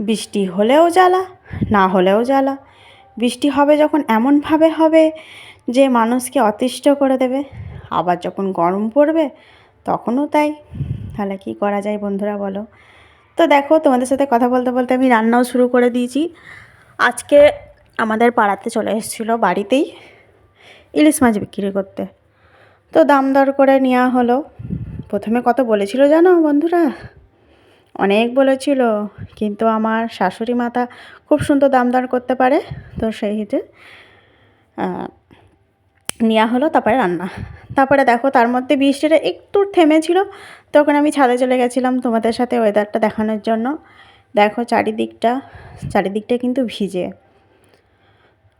বৃষ্টি হলেও জ্বালা, না হলেও জ্বালা। বৃষ্টি হবে যখন এমনভাবে হবে যে মানুষকে অতিষ্ঠ করে দেবে, আবার যখন গরম পড়বে তখনও তাই। তাহলে কী করা যায় বন্ধুরা বলো? তো দেখো, তোমাদের সাথে কথা বলতে বলতে আমি রান্নাও শুরু করে দিয়েছি। আজকে আমাদের পাড়াতে চলে এসেছিলো বাড়িতেই ইলিশ মাছ বিক্রি করতে। তো দাম দর করে নেওয়া হলো। প্রথমে কত বলেছিল জানো বন্ধুরা? অনেক বলেছিল, কিন্তু আমার শাশুড়ি মাতা খুব সুন্দর দাম দর করতে পারে, তো সেই হিসেবে নেওয়া হলো। তারপরে রান্না, তারপরে দেখো তার মধ্যে বৃষ্টিটা একটু থেমেছিল, তখন আমি ছাদে চলে গেছিলাম তোমাদের সাথে ওয়েদারটা দেখানোর জন্য। দেখো চারিদিকটা কিন্তু ভিজে,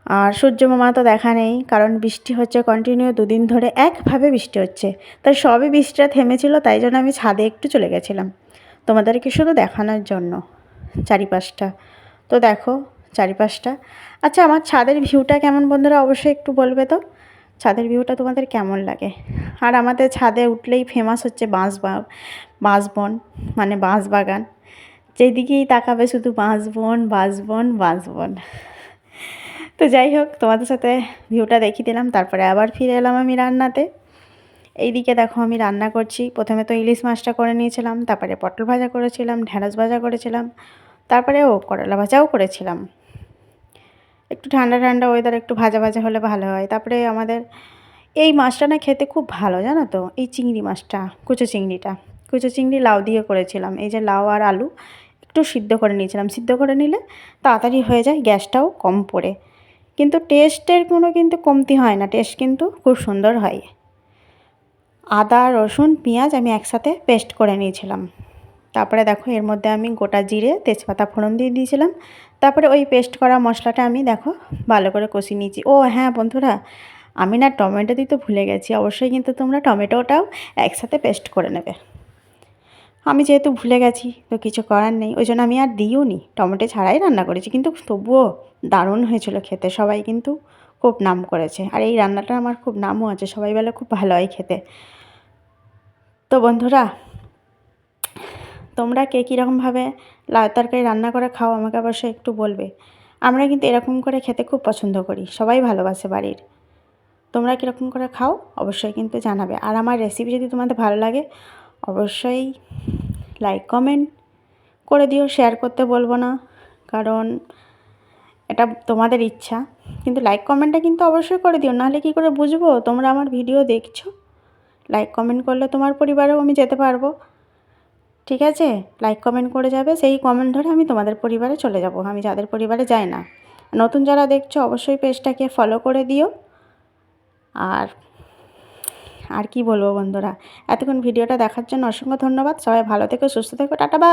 আর সূর্য মামা তো দেখা নেই, কারণ বৃষ্টি হচ্ছে কন্টিনিউ 2 দিন ধরে একভাবে বৃষ্টি হচ্ছে। তাই সবই বৃষ্টিটা থেমেছিল, তাই জন্য আমি ছাদে একটু চলে গেছিলাম তোমাদেরকে শুধু দেখানোর জন্য চারিপাশটা। তো দেখো চারিপাশটা। আচ্ছা, আমার ছাদের ভিউটা কেমন বন্ধুরা অবশ্যই একটু বলবে তো, ছাদের ভিউটা তোমাদের কেমন লাগে? আর আমাদের ছাদে উঠলেই ফেমাস হচ্ছে বাঁশবন, মানে বাঁশবাগান। যেদিকেই তাকাবে শুধু বাঁশবন বাঁশবন বাঁশবন। তো যাই হোক, তোমাদের সাথে ভিউটা দেখিয়ে দিলাম। তারপরে আবার ফিরে এলাম আমি রান্নাতে। এইদিকে দেখো আমি রান্না করছি। প্রথমে তো ইলিশ মাছটা করে নিয়েছিলাম, তারপরে পটল ভাজা করেছিলাম, ঢেঁড়স ভাজা করেছিলাম, তারপরে করলা ভাজাও করেছিলাম। একটু ঠান্ডা ঠান্ডা ওয়েদার, একটু ভাজা ভাজা হলে ভালো হয়। তারপরে আমাদের এই মাছটা না খেতে খুব ভালো, জানো তো? এই চিংড়ি মাছটা, কুচো চিংড়ি লাউ দিয়ে করেছিলাম। এই যে লাউ আর আলু একটু সিদ্ধ করে নিয়েছিলাম। সিদ্ধ করে নিলে তাড়াতাড়ি হয়ে যায়, গ্যাসটাও কম পড়ে, কিন্তু টেস্টের কোনো কিন্তু কমতি হয় না, টেস্ট কিন্তু খুব সুন্দর হয়। আদা রসুন পেঁয়াজ আমি একসাথে পেস্ট করে নিয়েছিলাম। তারপরে দেখো এর মধ্যে আমি গোটা জিরে তেজপাতা ফোড়ন দিয়ে দিয়েছিলাম। তারপরে ওই পেস্ট করা মশলাটা আমি দেখো ভালো করে কষিয়ে নিয়েছি। ও হ্যাঁ বন্ধুরা, আমি না টমেটো দিতে ভুলে গেছি। অবশ্যই কিন্তু তোমরা টমেটোটাও একসাথে পেস্ট করে নেবে। আমি যেহেতু ভুলে গেছি তো কিছু করার নেই, ওই জন্য আমি আর দিইও নি, টমেটো ছাড়াই রান্না করেছি। কিন্তু তবুও দারুণ হয়েছিল খেতে, সবাই কিন্তু খুব নাম করেছে। আর এই রান্নাটা আমার খুব নামও আছে, সবাই বলে খুব ভালো হয় খেতে। তো বন্ধুরা, তোমরা কে কীরকমভাবে লাউ তরকারি রান্না করে খাও আমাকে অবশ্যই একটু বলবে। আমরা কিন্তু এরকম করে খেতে খুব পছন্দ করি, সবাই ভালোবাসে বাড়ির। তোমরা কীরকম করে খাও অবশ্যই কিন্তু জানাবে। আর আমার রেসিপি যদি তোমাদের ভালো লাগে অবশ্যই লাইক কমেন্ট করে দিও। শেয়ার করতে বলবো না, কারণ এটা তোমাদের ইচ্ছা, কিন্তু লাইক কমেন্টটা কিন্তু অবশ্যই করে দিও, নাহলে কী করে বুঝবো তোমরা আমার ভিডিও দেখছো? লাইক কমেন্ট করলে তোমার পরিবারেও আমি যেতে পারবো। ঠিক আছে, লাইক কমেন্ট করে যাবে, সেই কমেন্ট ধরে আমি তোমাদের পরিবারে চলে যাব, আমি যাদের পরিবারে যাই না। নতুন যারা দেখছো অবশ্যই পেজটাকে ফলো করে দিও। আর আর কি বলবো বন্ধুরা, এতক্ষণ ভিডিওটা দেখার জন্য অসংখ্য ধন্যবাদ। সবাই ভালো থেকো, সুস্থ থেকো, টাটা বাই।